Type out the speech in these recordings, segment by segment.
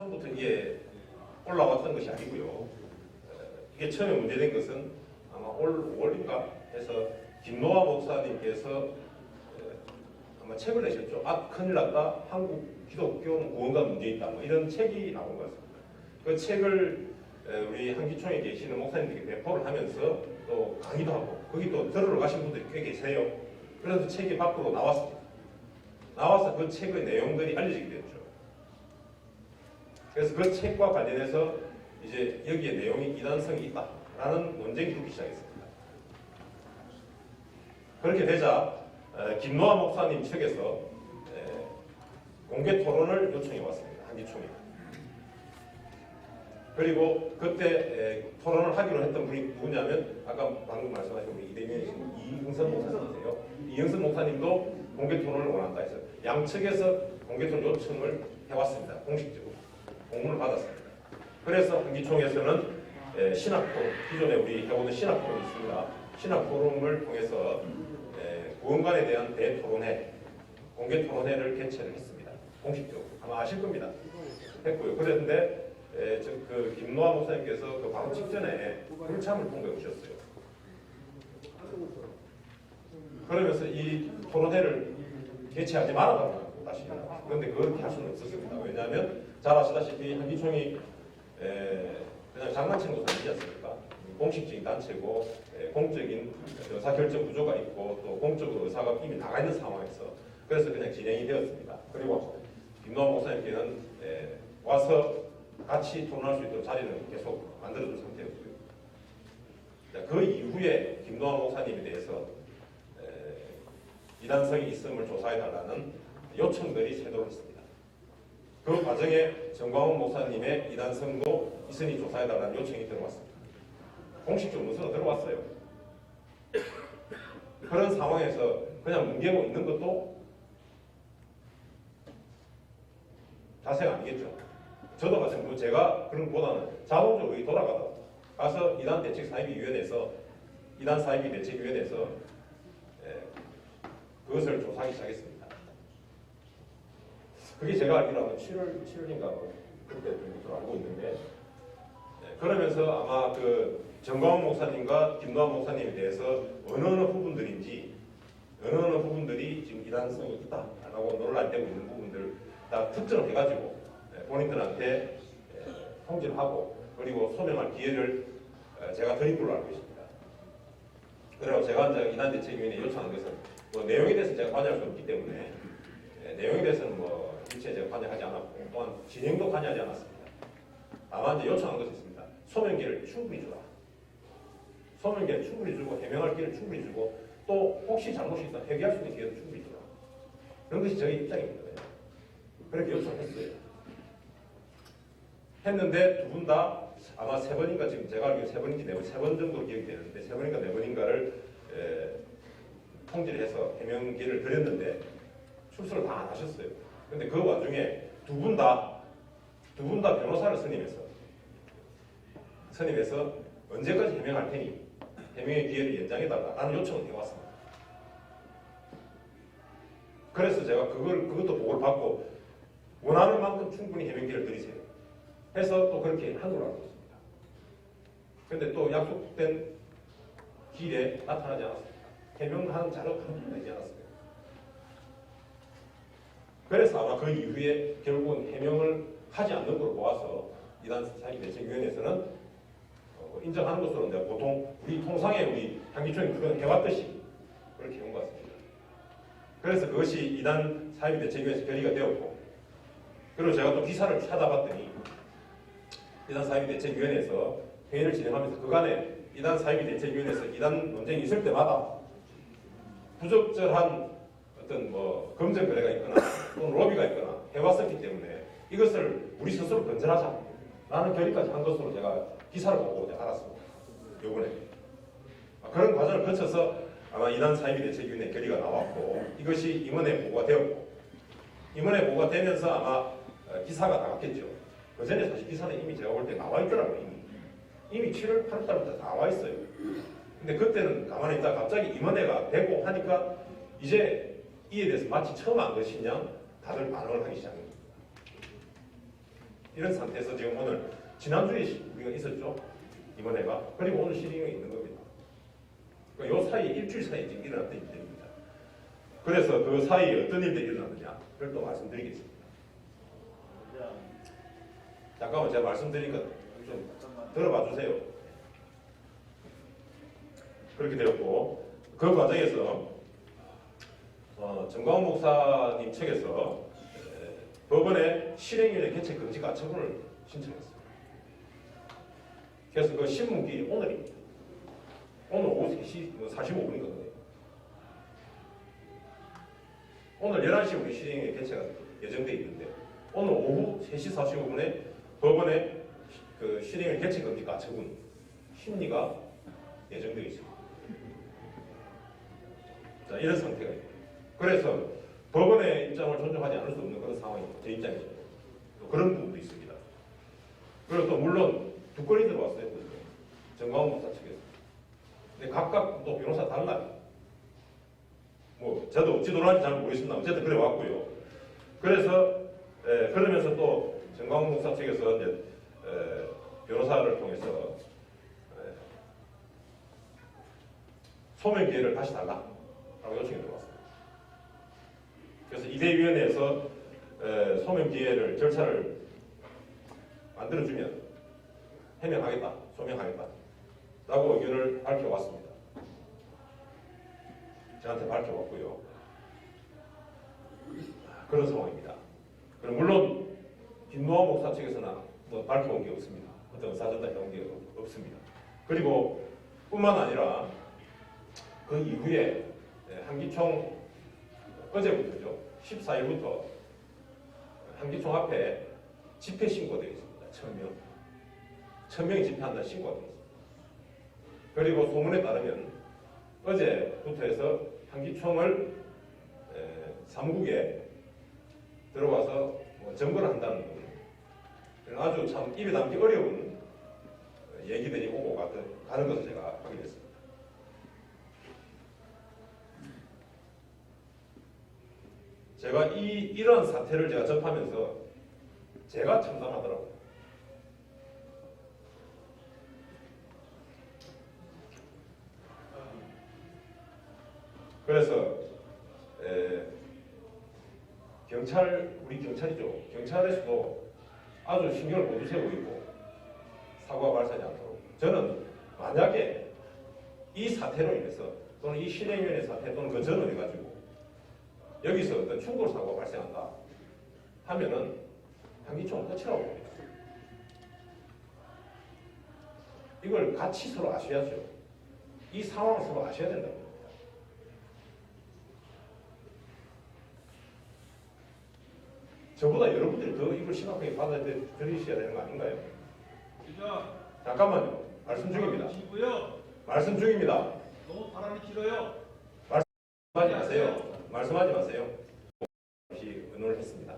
처음부터 이게 올라왔던 것이 아니고요. 이게 처음에 문제된 것은 아마 올 5월인가 해서 김노아 목사님께서 아마 책을 내셨죠. 아, 큰일 났다. 한국 기독교는 구원과 문제 있다. 뭐 이런 책이 나온 것 같습니다. 그 책을 우리 한기총에 계시는 목사님들께 배포를 하면서 또 강의도 하고 거기 또 들으러 가신 분들이 꽤 계세요. 그래서 책이 밖으로 나왔습니다. 나와서 그 책의 내용들이 알려지게 됐죠. 그래서 그 책과 관련해서 이제 여기에 내용이 이단성이 있다라는 논쟁이 붙기 시작했습니다. 그렇게 되자 김노아 목사님 측에서 공개 토론을 요청해 왔습니다. 한기총에. 그리고 그때 토론을 하기로 했던 분이 누구냐면 아까 방금 말씀하신 우리 이대민이신 이응선 목사님이세요. 이응선 목사님도 공개 토론을 원한다 해서 양측에서 공개 토론 요청을 해왔습니다. 공식적으로 공문을 받았습니다. 그래서 한기총에서는 신학포럼, 기존에 우리 해오는 신학포럼이 있습니다. 신학포럼을 통해서 구원관에 대한 대토론회, 공개 토론회를 개최를 했습니다. 공식적으로 아마 아실 겁니다. 했고요. 그랬는데 그 김노아 목사님께서 그 바로 직전에 불참을 통보해 오셨어요. 그러면서 이 토론회를 개최하지 말아달라고 다시. 그런데 그렇게 할 수는 없었습니다. 왜냐하면 잘 아시다시피 한기총이 그냥 장난치는 것은 아니지 않습니까? 공식적인 단체고 공적인 의사결정 구조가 있고 또 공적으로 의사가 이미 나가 있는 상황에서 그래서 그냥 진행이 되었습니다. 그리고 김노아 목사님께는 와서 같이 토론할 수 있도록 자리는 계속 만들어준 상태였고요. 그 이후에 김노아 목사님에 대해서 이단성이 있음을 조사해달라는 요청들이 쇄도를 했습니다. 그 과정에 정광훈 목사님의 이단성도 있으니 조사해달라는 요청이 들어왔습니다. 공식적으로 문서가 들어왔어요. 그런 상황에서 그냥 뭉개고 있는 것도 자세가 아니겠죠. 저도 마찬가지로 제가 그런 것보다는 자동적으로 돌아가다 가서 이단 대책 사입위원회에서 이단 사입위 대책위원회에서 그것을 조사하기 시작했습니다. 그게 제가 알기로는 7월인가 그때 정도 알고 있는데 그러면서 아마 그 정광훈 목사님과 김노아 목사님에 대해서 어느 부분들인지 어느 부분들이 지금 이단성이 있다라고 논란되고 있는 부분들 다 특정을 해가지고 본인들한테 통지를 하고 그리고 소명할 기회를 제가 드린 걸로 알고 있습니다. 그리고 제가 이제 이단대책위원회에 요청한 것은 뭐 내용에 대해서 제가 관여할 수 없기 때문에 내용에 대해서는 뭐 일체 제가 관여하지 않았고 또한 진행도 관여하지 않았습니다. 다만 이제 요청한 것이 있습니다. 소명기를 충분히 주라. 소명기를 충분히 주고 해명할 기회를 충분히 주고 또 혹시 잘못이 있다면 회개할 수 있는 기회를 충분히 주라. 그런 것이 저희 입장입니다. 그렇게 요청했어요. 했는데 두 분 다 아마 세 번인가 지금 제가 알기로 세 번인지 네 번, 세 번 정도 기억이 되는데 세 번인가 네 번인가를 통지를 해서 해명기를 드렸는데 출석을 다 안 하셨어요. 근데 그 와중에 두 분 다 변호사를 선임해서 언제까지 해명할 테니 해명의 기회를 연장해달라는 요청을 해왔습니다. 그래서 제가 그것도 보고를 받고 원하는 만큼 충분히 해명기를 드리세요. 해서 또 그렇게 한 걸로 알고 있습니다. 그런데 또 약속된 길에 나타나지 않았습니다. 해명하는 자료가 한 번도 되지 않았습니다. 그래서 아마 그 이후에 결국은 해명을 하지 않는 걸로 보아서 이단 사입대책위원회에서는 인정하는 것으로 내가 보통 우리 통상에 우리 한기총이 그건 해왔듯이 그렇게 해온 것 같습니다. 그래서 그것이 이단 사입대책위원회에서 결의가 되었고 그리고 제가 또 기사를 찾아봤더니 이단 사입대책위원회에서 회의를 진행하면서 그간에 이단 사입대책위원회에서 이단 논쟁이 있을 때마다 부적절한 어떤 뭐 검증 거래가 있거나 또는 로비가 있거나 해왔었기 때문에 이것을 우리 스스로 건전하자라는 결의까지 한 것으로 제가 기사를 보고 알았습니다. 요번에 그런 과정을 거쳐서 아마 이단 사입대책위원회 결의가 나왔고 이것이 임원회 보고가 되었고 임원회 보고가 되면서 아마 기사가 나갔겠죠. 그 전에 사실 기사는 이미 제가 볼 때 나와 있더라고요. 이미 7월, 8월 달부터 나와 있어요. 근데 그때는 가만히 있다가 갑자기 임원회가 되고 하니까 이제 이에 대해서 마치 처음 안 것이냐 다들 반응을 하기 시작합니다. 이런 상태에서 지금 오늘 지난주에 우리가 있었죠. 이번에가. 그리고 오늘 실행이 있는 겁니다. 그러니까 요 사이에 일주일 사이에 지금 일어났던 일들입니다. 그래서 그 사이에 어떤 일들이 일어났느냐 그걸 또 말씀드리겠습니다. 잠깐만 제가 말씀드리니까 좀 들어봐 주세요. 그렇게 되었고 그 과정에서 정광훈 목사님 측에서 법원에 실행위원회 개최 금지 가처분을 신청했어요. 그래서 그 신문기 오늘입니다. 오늘 오후 3시 45분이거든요. 오늘 11시 우리 실행위원회 개최가 예정되어 있는데 오늘 오후 3시 45분에 법원에 그 실행위원회 개최 금지 가처분 심리가 예정되어 있습니다. 자, 이런 상태가 있습니다. 그래서 법원의 입장을 존중하지 않을 수 없는 그런 상황입니다. 제 입장에서. 또 그런 부분도 있습니다. 그리고 또 물론 두 건이 들어왔어요. 정광훈 목사 측에서. 근데 각각 또 변호사 달라요. 뭐 저도 어찌 돌아가는지 잘 모르겠습니다. 어쨌든 그래 왔고요. 그래서 그러면서 또 정광훈 목사 측에서 이제 변호사를 통해서 소명 기회를 다시 달라라고 요청이 들어왔습니다. 그래서 이대위원회에서 소명 기회를 절차를 만들어주면 해명하겠다, 소명하겠다라고 의견을 밝혀왔습니다. 저한테 밝혀왔고요. 그런 상황입니다. 그럼 물론 김노아 목사 측에서는 뭐 밝혀온 게 없습니다. 어떤 사전다 해온 게 없습니다. 그리고 뿐만 아니라 그 이후에 한기총 어제부터죠. 14일부터 한기총 앞에 집회 신고되어 있습니다. 1000명이 집회한다는 신고가 되어 있습니다. 그리고 소문에 따르면 어제부터 해서 한기총을 사무국에 들어와서 점거를 한다는 아주 참 입에 담기 어려운 얘기들이 오고 가는 것을 제가 확인했습니다. 제가 이런 사태를 제가 접하면서 제가 참담하더라고요. 그래서 우리 경찰이죠. 경찰에서도 아주 신경을 모두 세우고 있고 사고가 발생하지 않도록. 저는 만약에 이 사태로 인해서 또는 이 실행위원회 사태 또는 그 전을 해가지고 여기서 어떤 충돌 사고가 발생한다 하면은 한기총은 끝이라고 봅니다. 이걸 같이 서로 아셔야죠. 이 상황을 서로 아셔야 된다고 봅니다. 저보다 여러분들이 더 이걸 심각하게 받아들이셔야 되는 거 아닌가요? 잠깐만요. 말씀 중입니다. 말씀 중입니다. 너무 바람이 길어요. 말씀하지 마세요. 말씀하지 마세요. 없이 의논을 했습니다.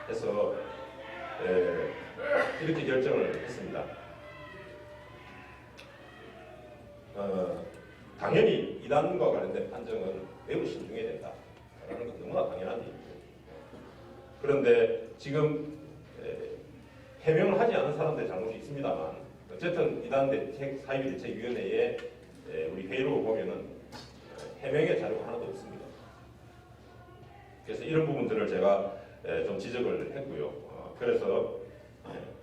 그래서 이렇게 결정을 했습니다. 당연히 이단과 관련된 판정은 매우 신중해야 된다라는 건 너무나 당연한 일입니다. 그런데 지금 해명을 하지 않은 사람들의 잘못이 있습니다만 어쨌든 이단 사유대책위원회에 우리 회의록을 보면은 해명의 자료가 하나도 없습니다. 그래서 이런 부분들을 제가 좀 지적을 했고요. 그래서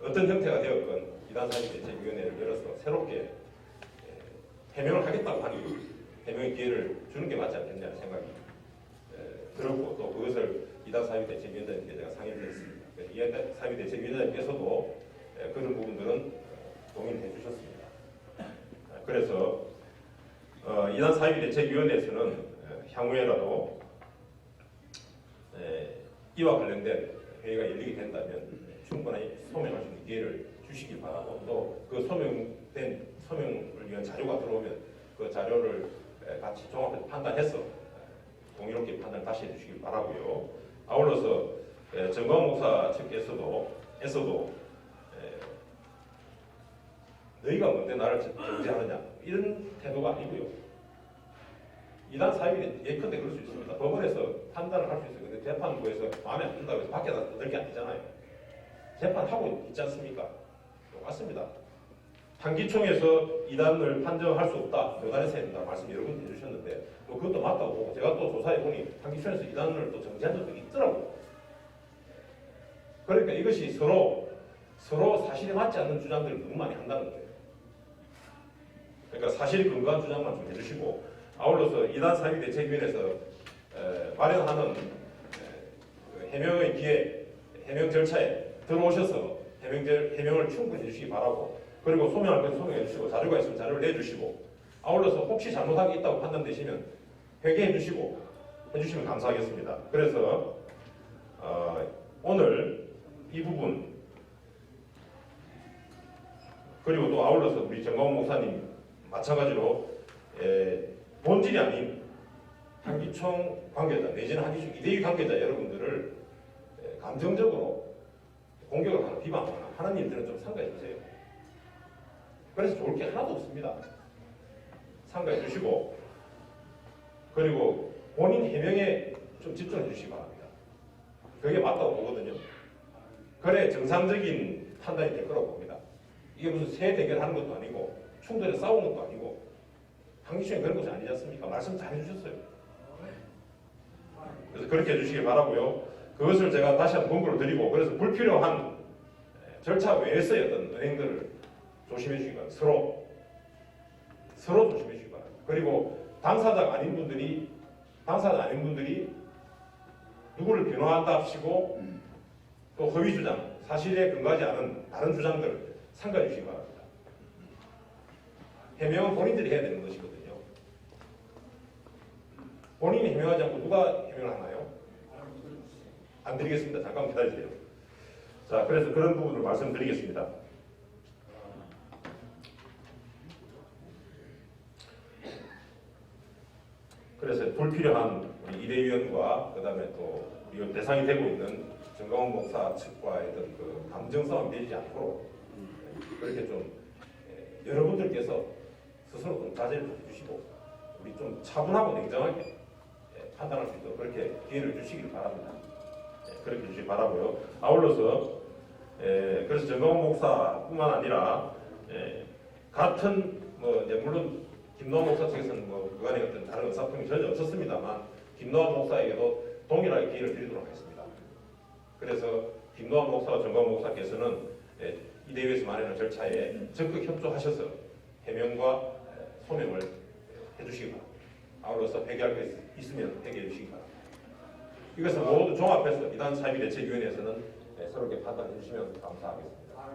어떤 형태가 되었건 이단 사유대책위원회를 열어서 새롭게 해명을 하겠다고 하니 해명의 기회를 주는 게 맞지 않겠냐는 생각이 들었고 또 그것을 이단 사유대책위원장님께 제가 상의를 했습니다. 이단 사유대책위원장님께서도 그런 부분들은 동의를 해주셨습니다. 그래서 이단 사유대책위원회에서는 향후에라도 이와 관련된 회의가 열리게 된다면 충분히 소명할 수 있는 기회를 주시기 바라고 또 그 소명을 위한 자료가 들어오면 그 자료를 같이 종합해서 판단해서 공의롭게 판단을 다시 해주시기 바라고요. 아울러서 정광훈 목사 측에서도 너희가 뭔데 나를 정죄하느냐 이런 태도가 아니고요. 이단 사입이 예컨대 그럴 수 있습니다. 법원에서 판단을 할 수 있어요. 근데 재판부에서 마음에 안 든다고 해서 밖에 나서 들게 안 되잖아요. 재판하고 있지 않습니까? 똑같습니다. 판기총에서 이단을 판정할 수 없다. 요단에서 해야 된다. 말씀 여러 분 해주셨는데 또 그것도 맞다고 보고 제가 또 조사해 보니 판기총에서 이단을 또 정지한 적도 있더라고요. 그러니까 이것이 서로 사실에 맞지 않는 주장들을 너무 많이 한다는 거예요. 그러니까 사실이 근거한 주장만 좀 해주시고 아울러서 이단 사입 대책위원회에서 마련하는 해명의 기회, 해명 절차에 들어오셔서 해명을 충분히 해주시기 바라고 그리고 소명할 건 소명해 주시고 자료가 있으면 자료를 내주시고 아울러서 혹시 잘못한 게 있다고 판단되시면 회개해 주시고 해주시면 감사하겠습니다. 그래서 오늘 이 부분 그리고 또 아울러서 우리 정광훈 목사님 마찬가지로 본질이 아닌 한기총 관계자 내지는 한기총 이대위 관계자 여러분들을 감정적으로 공격을 하거나 비방하거나 하는 일들은 좀 삼가해 주세요. 그래서 좋을 게 하나도 없습니다. 삼가해 주시고 그리고 본인 해명에 좀 집중해 주시기 바랍니다. 그게 맞다고 보거든요. 그래 정상적인 판단이 될 거라고 봅니다. 이게 무슨 새 대결하는 것도 아니고 충돌에 싸우는 것도 아니고 한기총이 그런 것이 아니지 않습니까? 말씀 잘 해주셨어요. 그래서 그렇게 해주시기 바라고요. 그것을 제가 다시 한번 권고를 드리고 그래서 불필요한 절차 외에서의 어떤 은행들을 조심해 주시기 바랍니다. 서로 조심해 주시기 바랍니다. 그리고 당사자가 아닌 분들이 누구를 변호한다 하시고 또 허위 주장, 사실에 근거하지 않은 다른 주장들 삼가해 주시기 바랍니다. 해명은 본인들이 해야 되는 것이거든요. 본인이 해명하지 않고 누가 해명을 하나요? 안 드리겠습니다. 잠깐 기다리세요. 자, 그래서 그런 부분을 말씀드리겠습니다. 그래서 불필요한 우리 이대위원과 그 다음에 또 우리 대상이 되고 있는 정광훈 목사 측과의 어떤 그 감정 싸움이 되지 않도록 그렇게 좀 여러분들께서 스스로 좀 자제를 좀 해주시고 우리 좀 차분하고 냉정하게 판단할 수 있도록 그렇게 기회를 주시길 바랍니다. 그렇게 주시기 바라고요. 아울러서 그래서 정광훈 목사뿐만 아니라 같은 뭐 이제 물론 김노한 목사 측에서는 뭐 그간의 어떤 다른 의사표명이 전혀 없었습니다만 김노한 목사에게도 동일하게 기회를 드리도록 하겠습니다. 그래서 김노한 목사와 정광훈 목사께서는 이대위에서 마련한 절차에 적극 협조하셔서 해명과 소명을 해주시기 바랍니다. 아울러서 회개할 게 있으면 회개해 주시기 바랍니다. 이것을 모두 종합해서 이단 사입 대책위원회에서는 서로게 판단해 주시면 감사하겠습니다.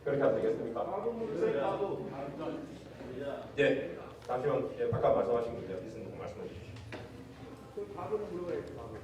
그렇게 하면 되겠습니까? 예, 잠시만 아까 말씀하신 거 있으면 말씀해 주시죠. 밥을 물어야지 밥을.